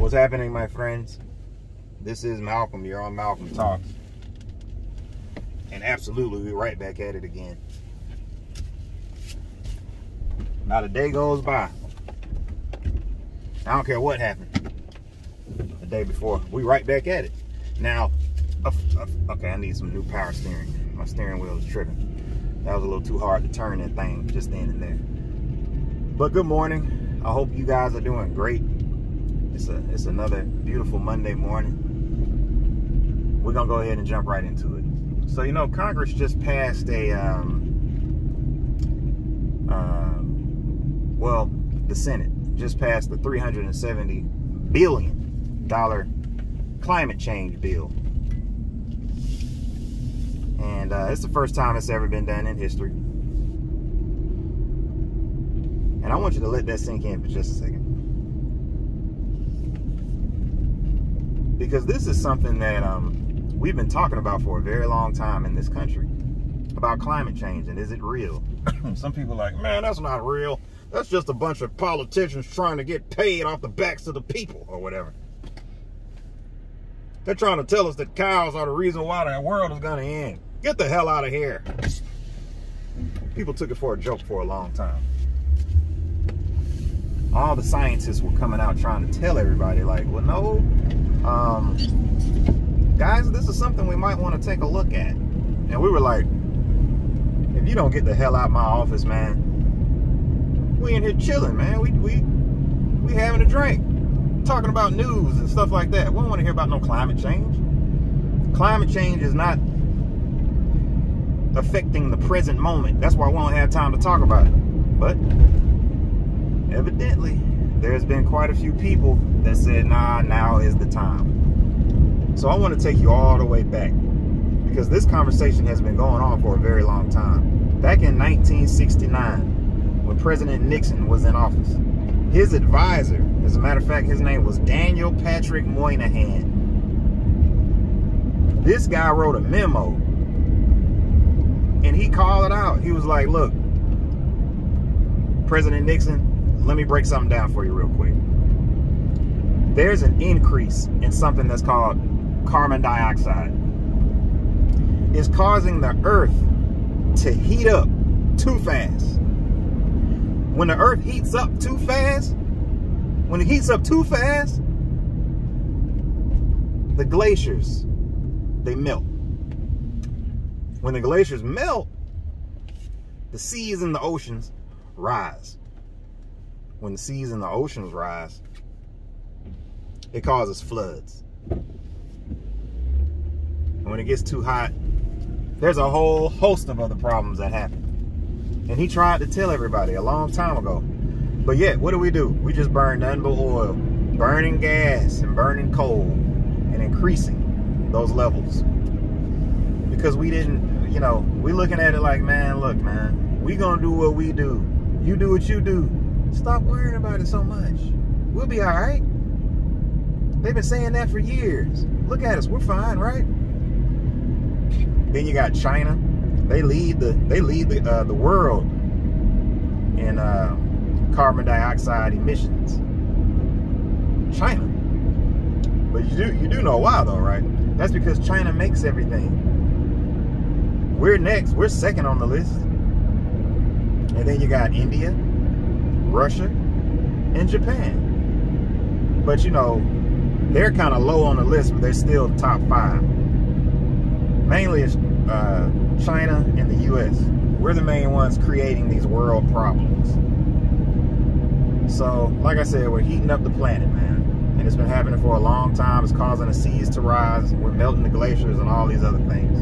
What's happening, my friends? This is Malcolm. You're on Malcolm Talks. And absolutely, we're right back at it again. Not a day goes by. I don't care what happened the day before. We right back at it. Now, okay, I need some new power steering. My steering wheel is tripping. That was a little too hard to turn that thing just then and there. But good morning. I hope you guys are doing great. It's another beautiful Monday morning. We're gonna go ahead and jump right into it. So, you know, Congress just passed well, the Senate just passed the $370 billion climate change bill. And it's the first time it's ever been done in history. And I want you to let that sink in for just a second. Because this is something that we've been talking about for a very long time in this country. About climate change, and is it real? Some people are like, man, that's not real. That's just a bunch of politicians trying to get paid off the backs of the people, or whatever. They're trying to tell us that cows are the reason why the world is going to end. Get the hell out of here. People took it for a joke for a long time. All the scientists were coming out trying to tell everybody, like, well, no, guys, this is something we might want to take a look at. And we were like, if you don't get the hell out of my office, man, we in here chilling, man. We having a drink, talking about news and stuff like that. We don't want to hear about no climate change. Climate change is not affecting the present moment. That's why we don't have time to talk about it. But evidently, there's been quite a few people that said, nah, now is the time. So I want to take you all the way back, because this conversation has been going on for a very long time. Back in 1969, when President Nixon was in office, his advisor, as a matter of fact, his name was Daniel Patrick Moynihan. This guy wrote a memo, and he called it out. He was like, look, President Nixon, let me break something down for you real quick. There's an increase in something that's called carbon dioxide. It's causing the earth to heat up too fast. When the earth heats up too fast, the glaciers, they melt. When the glaciers melt, the seas in the oceans rise. When the seas in the oceans rise, it causes floods. And when it gets too hot, there's a whole host of other problems that happen. And he tried to tell everybody a long time ago. But yet, what do? We just burn nothing but oil, burning gas and burning coal, and increasing those levels. Because we didn't, you know, we looking at it like, man, look, man, we gonna do what we do. You do what you do. Stop worrying about it so much. We'll be all right. They've been saying that for years. Look at us, we're fine, right? Then you got China. They lead the world in carbon dioxide emissions. China. But you do know why though, right? That's because China makes everything. We're next. We're second on the list. And then you got India, Russia, and Japan. But you know, they're kind of low on the list, but they're still top 5. Mainly it's China and the US. We're the main ones creating these world problems. So, like I said, we're heating up the planet, man. And it's been happening for a long time. It's causing the seas to rise. We're melting the glaciers and all these other things.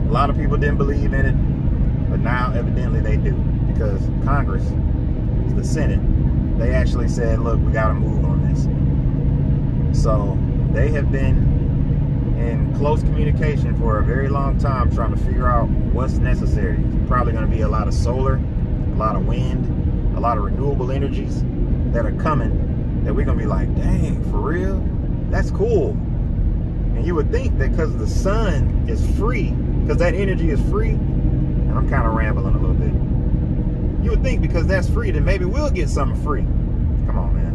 A lot of people didn't believe in it, but now evidently they do. Because Congress, the Senate, they actually said, look, we got to move on this. So, they have been in close communication for a very long time trying to figure out what's necessary. It's probably going to be a lot of solar, a lot of wind, a lot of renewable energies that are coming that we're going to be like, dang, for real? That's cool. And you would think that because the sun is free, because that energy is free, and I'm kind of rambling a little bit. You would think because that's free, then maybe we'll get something free. Come on, man.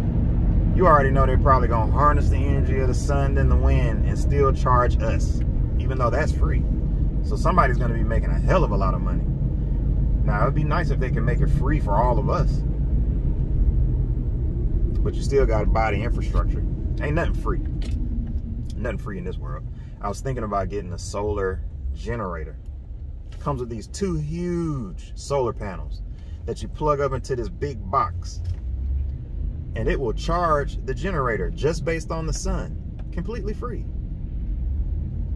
you already know they're probably gonna harness the energy of the sun and the wind and still charge us, even though that's free. So somebody's gonna be making a hell of a lot of money. Now, it'd be nice if they can make it free for all of us. But you still gotta buy the infrastructure. Ain't nothing free. Nothing free in this world. I was thinking about getting a solar generator. It comes with these 2 huge solar panels that you plug up into this big box. And it will charge the generator just based on the sun. Completely free.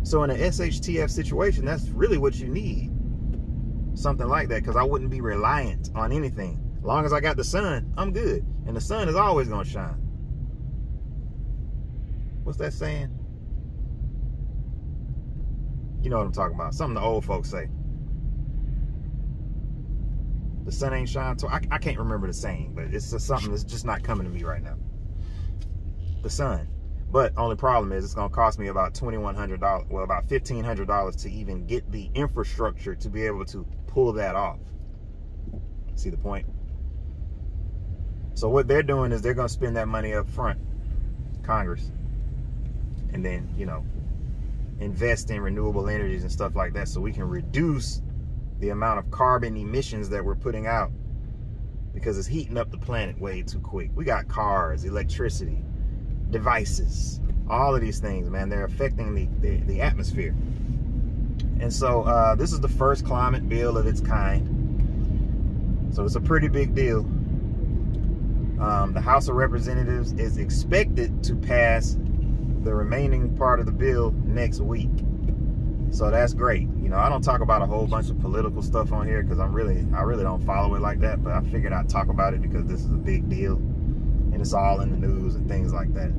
So in an SHTF situation, that's really what you need. Something like that, because I wouldn't be reliant on anything. As long as I got the sun, I'm good. And the sun is always going to shine. What's that saying? You know what I'm talking about. Something the old folks say. The sun ain't shine. I can't remember the saying, but it's just something that's just not coming to me right now. The sun. But only problem is it's going to cost me about $2,100, well, about $1,500 to even get the infrastructure to be able to pull that off. See the point? So what they're doing is they're going to spend that money up front, Congress, and then, you know, invest in renewable energies and stuff like that so we can reduce the amount of carbon emissions that we're putting out, because it's heating up the planet way too quick. We got cars, electricity, devices, all of these things, man, they're affecting the atmosphere. And so this is the first climate bill of its kind. So it's a pretty big deal. The House of Representatives is expected to pass the remaining part of the bill next week. So that's great. You know, I don't talk about a whole bunch of political stuff on here because I really don't follow it like that, but I figured I'd talk about it because this is a big deal and it's all in the news and things like that.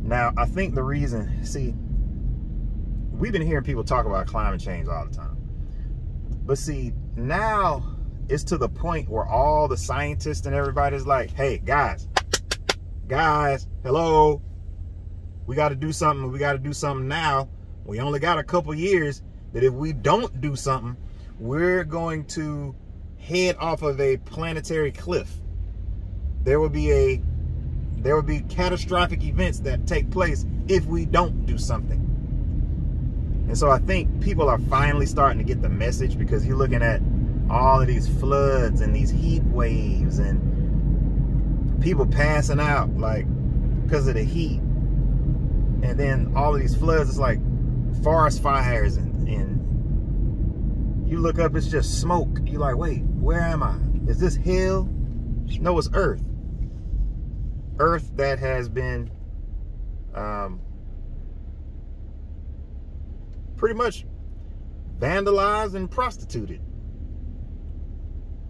Now, I think the reason, see, we've been hearing people talk about climate change all the time. But see, now it's to the point where all the scientists and everybody's like, hey, guys, hello, we got to do something. We got to do something now. We only got a couple years that if we don't do something, we're going to head off of a planetary cliff. There will be catastrophic events that take place if we don't do something. And so I think people are finally starting to get the message, because you're looking at all of these floods and these heat waves and people passing out like because of the heat. And then all of these floods, it's like forest fires and you look up, it's just smoke. You're like, wait, where am I? Is this hell? No, it's Earth. Earth that has been pretty much vandalized and prostituted.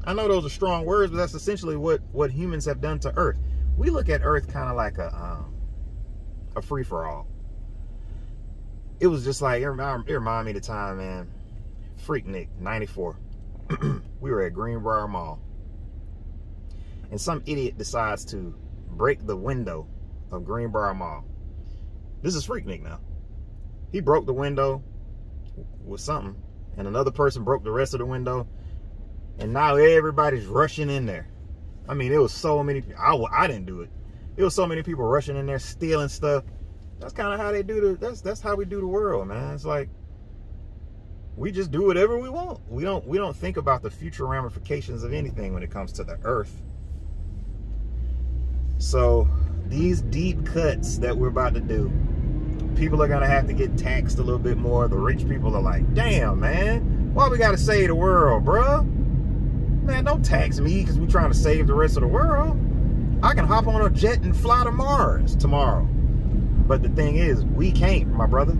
I know those are strong words, but that's essentially what humans have done to Earth. We look at Earth kind of like a free-for-all. It was just like, it reminded me of the time, man, Freaknik, 94. We were at Greenbrier Mall. And some idiot decides to break the window of Greenbrier Mall. This is Freaknik now. He broke the window with something, and another person broke the rest of the window, and now everybody's rushing in there. I mean, it was so many people. I didn't do it. It was so many people rushing in there, stealing stuff. That's kind of how they do that's how we do the world, man. It's like we just do whatever we want. We don't think about the future ramifications of anything when it comes to the Earth. So these deep cuts that we're about to do, people are gonna have to get taxed a little bit more. The rich people are like, damn, man, why we gotta save the world, bruh? Man, don't tax me because we're trying to save the rest of the world. I can hop on a jet and fly to Mars tomorrow. But the thing is, we can't, my brother.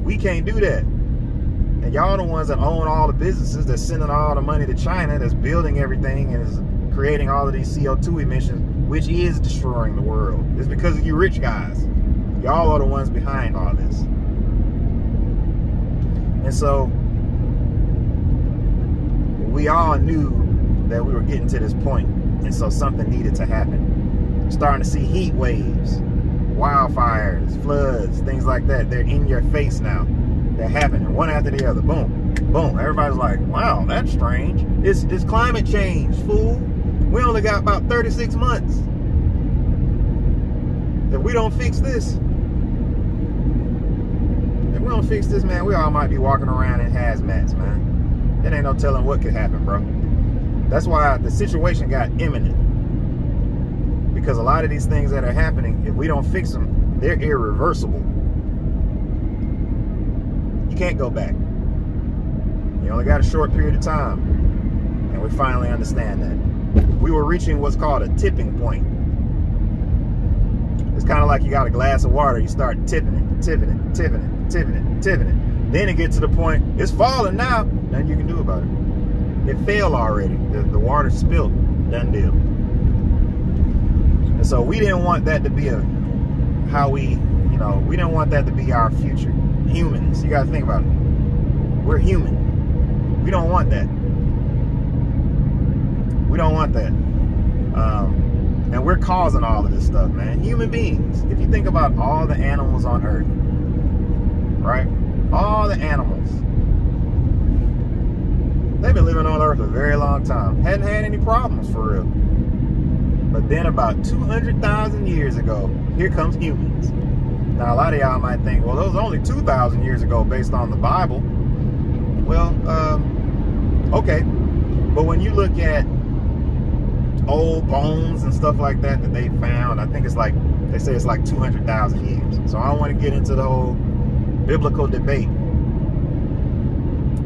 We can't do that. And y'all the ones that own all the businesses, that's sending all the money to China, that's building everything and is creating all of these CO2 emissions, which is destroying the world. It's because of you rich guys. Y'all are the ones behind all this. And so we all knew that we were getting to this point, and so something needed to happen. We're starting to see heat waves, wildfires, floods, things like that. They're in your face now. They're happening one after the other. Boom, boom. Everybody's like, wow, that's strange. It's climate change, fool. We only got about 36 months. If we don't fix this, man, we all might be walking around in hazmats, man. It ain't no telling what could happen, bro. That's why the situation got imminent. Because a lot of these things that are happening, if we don't fix them, they're irreversible. You can't go back. You only got a short period of time. And we finally understand that. We were reaching what's called a tipping point. It's kind of like you got a glass of water, you start tipping it, tipping it, tipping it, tipping it, tipping it. Then it gets to the point, it's falling now, nothing you can do about it. It failed already. The water spilled, done deal. And so we didn't want that to be we didn't want that to be our future. Humans, you got to think about it. We're human. We don't want that. We don't want that. And we're causing all of this stuff, man. Human beings. If you think about all the animals on Earth, right? All the animals. They've been living on Earth a very long time. Hadn't had any problems for real. But then about 200,000 years ago, here comes humans. Now, a lot of y'all might think, well, those was only 2,000 years ago based on the Bible. Well, okay. But when you look at old bones and stuff like that they found, I think it's like, they say it's like 200,000 years. So I don't want to get into the whole biblical debate.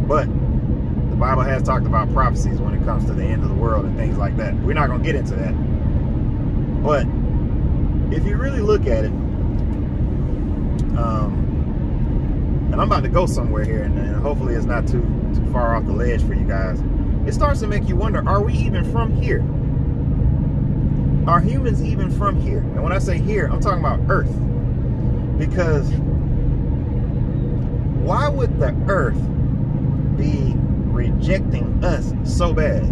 But the Bible has talked about prophecies when it comes to the end of the world and things like that. We're not going to get into that. But if you really look at it, and I'm about to go somewhere here, and hopefully it's not too far off the ledge for you guys. It starts to make you wonder, are we even from here? Are humans even from here? And when I say here, I'm talking about Earth. Because why would the Earth be rejecting us so bad?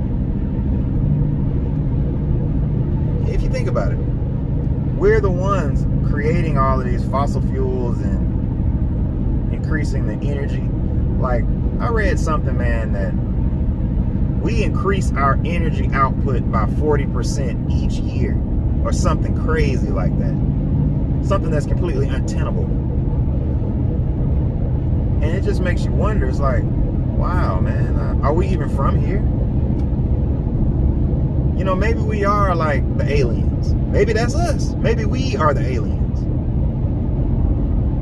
If you think about it, we're the ones creating all of these fossil fuels and increasing the energy. Like, I read something, man, that we increase our energy output by 40% each year, or something crazy like that. Something that's completely untenable. And it just makes you wonder, it's like, wow, man, are we even from here? You know, maybe we are like the aliens. Maybe that's us. Maybe we are the aliens.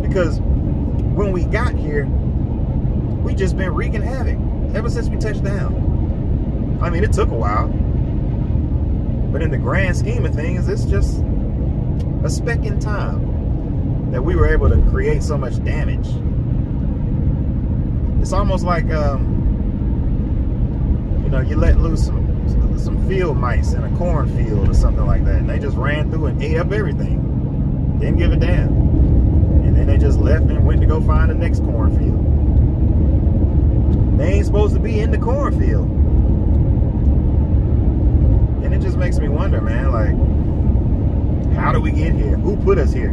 Because when we got here, we just been wreaking havoc ever since we touched down. I mean, it took a while. But in the grand scheme of things, it's just a speck in time that we were able to create so much damage. It's almost like, you know, you let loose some field mice in a cornfield or something like that, and they just ran through and ate up everything. Didn't give a damn. And then they just left and went to go find the next cornfield. They ain't supposed to be in the cornfield. And it just makes me wonder, man, like, how do we get here? Who put us here?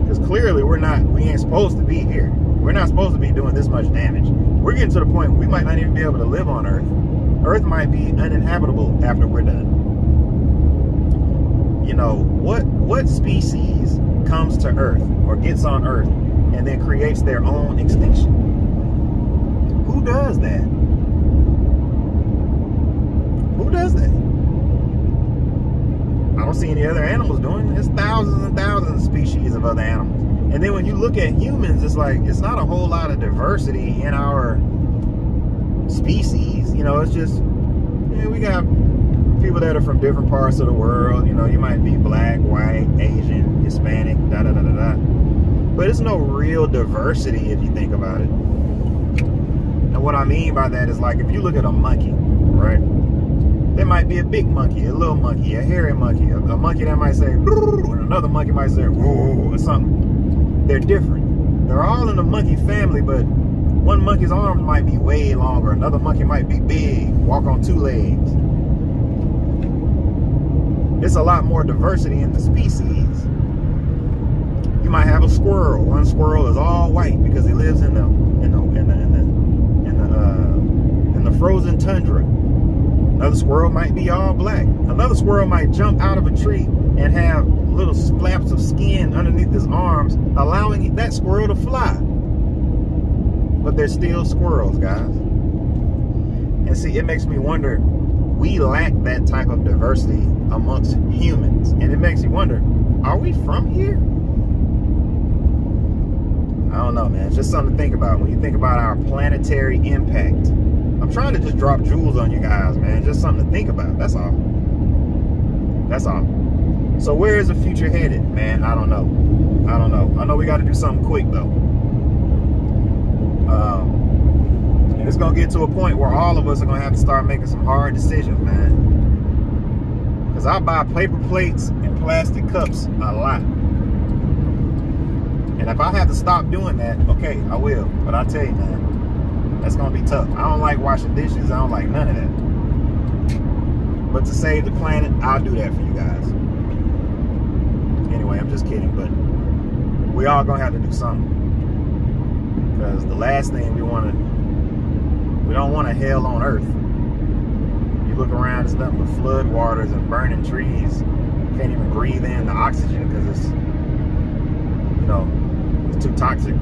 Because clearly we ain't supposed to be here. We're not supposed to be doing this much damage. We're getting to the point we might not even be able to live on Earth. Earth might be uninhabitable after we're done. You know, what species comes to Earth or gets on Earth and then creates their own extinction? Who does that? Who does that? I don't see any other animals doing it. There's thousands and thousands of species of other animals. And then when you look at humans, it's like, it's not a whole lot of diversity in our species. You know, it's just, yeah, we got people that are from different parts of the world. You know, you might be black, white, Asian, Hispanic, da-da-da-da-da. But it's no real diversity if you think about it. And what I mean by that is, like, if you look at a monkey, right? There might be a big monkey, a little monkey, a hairy monkey, a monkey that might say, and another monkey might say, whoa, or something. They're different. They're all in the monkey family, but one monkey's arms might be way longer. Another monkey might be big, walk on two legs. There's a lot more diversity in the species. You might have a squirrel. One squirrel is all white because he lives in the frozen tundra. Another squirrel might be all black. Another squirrel might jump out of a tree and have little flaps of skin underneath his arms, allowing that squirrel to fly. But they're still squirrels, guys. And see, it makes me wonder, we lack that type of diversity amongst humans. And it makes you wonder, are we from here? I don't know, man. It's just something to think about when you think about our planetary impact. I'm trying to just drop jewels on you guys, man. Just something to think about. That's all. That's all. So where is the future headed, man? I don't know. I don't know. I know we got to do something quick, though. And it's going to get to a point where all of us are going to have to start making some hard decisions, man. Because I buy paper plates and plastic cups a lot. And if I have to stop doing that, okay, I will. But I tell you, man, that's going to be tough. I don't like washing dishes. I don't like none of that. But to save the planet, I'll do that for you guys. Anyway, I'm just kidding. But we all going to have to do something. Because the last thing we don't want a hell on earth. You look around, it's nothing but flood waters and burning trees. You can't even breathe in the oxygen because it's, you know, it's too toxic.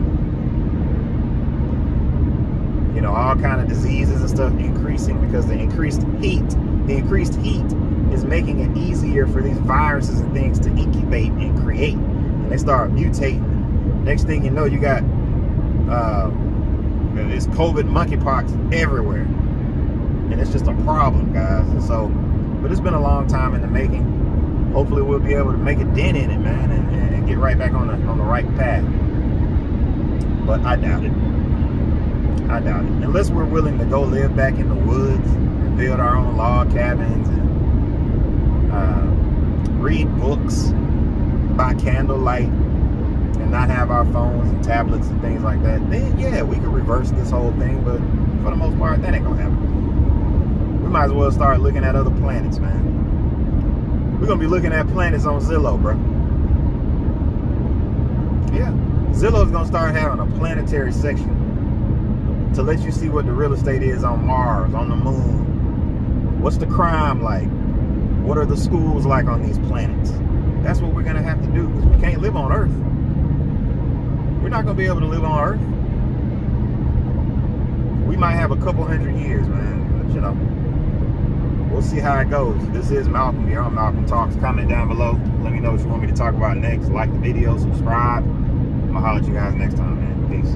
You know, all kind of diseases and stuff increasing because the increased heat is making it easier for these viruses and things to incubate and create. And they start mutating. Next thing you know, you got there's COVID monkeypox everywhere. And it's just a problem, guys. And so, but it's been a long time in the making. Hopefully we'll be able to make a dent in it, man, and get right back on the right path. But I doubt it. I doubt it. Unless we're willing to go live back in the woods and build our own log cabins and read books by candlelight and not have our phones and tablets and things like that, then yeah, we could reverse this whole thing. But for the most part, that ain't gonna happen. We might as well start looking at other planets, man. We're gonna be looking at planets on Zillow, bro. Yeah, Zillow's gonna start having a planetary section to let you see what the real estate is on Mars, on the moon. What's the crime like? What are the schools like on these planets? That's what we're gonna have to do because we can't live on Earth. We're not gonna be able to live on Earth. We might have a couple hundred years, man, but you know, we'll see how it goes. This is Malcolm here on Malcolm Talks. Comment down below. Let me know what you want me to talk about next. Like the video, subscribe. I'm gonna holler at you guys next time, man. Peace.